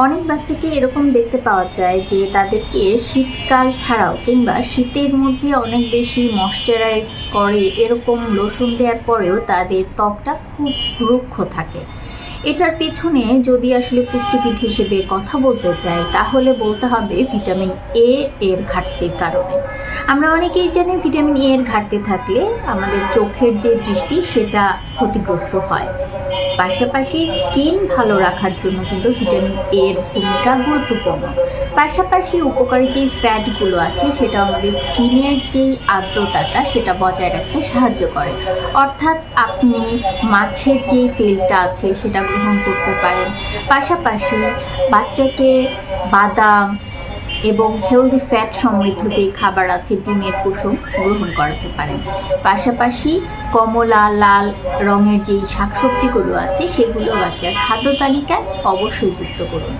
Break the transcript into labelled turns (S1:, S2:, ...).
S1: অনেক বাচ্চাকে এরকম দেখতে পাওয়া যায় যে তাদেরকে শীতকাল ছাড়াও কিংবা শীতের মধ্যে অনেক বেশি ময়শ্চারাইজ করে এরকম লোশন দেওয়ার পরেও তাদের ত্বকটা খুব রুক্ষ থাকে। এটার পেছনে যদি আসলে পুষ্টিবিদ হিসেবে কথা বলতে চাই তাহলে বলতে হবে ভিটামিন এ এর ঘাটতির কারণে। আমরা অনেকেই জানি ভিটামিন এ এর ঘাটতি থাকলে আমাদের চোখের যে দৃষ্টি সেটা ক্ষতিগ্রস্ত হয়। পাশাপাশি স্কিন ভালো রাখার জন্য কিন্তু ভিটামিন এ এর ভূমিকা গুরুত্বপূর্ণ। পাশাপাশি উপকারী যেই ফ্যাটগুলো আছে সেটা আমাদের স্কিনের যেই আর্দ্রতাটা সেটা বজায় রাখতে সাহায্য করে। অর্থাৎ আপনি মাছের যেই তেলটা আছে সেটা গ্রহণ করতে পারেন। পাশাপাশি বাচ্চাকে বাদাম এবং হেলদি ফ্যাট সমৃদ্ধ যেই খাবার আছে ডিমের কুসুম গ্রহণ করাতে পারেন। পাশাপাশি কমলা লাল রঙের যেই শাকসবজিগুলো আছে সেগুলো বাচ্চার খাদ্য তালিকায় অবশ্যই যুক্ত করুন।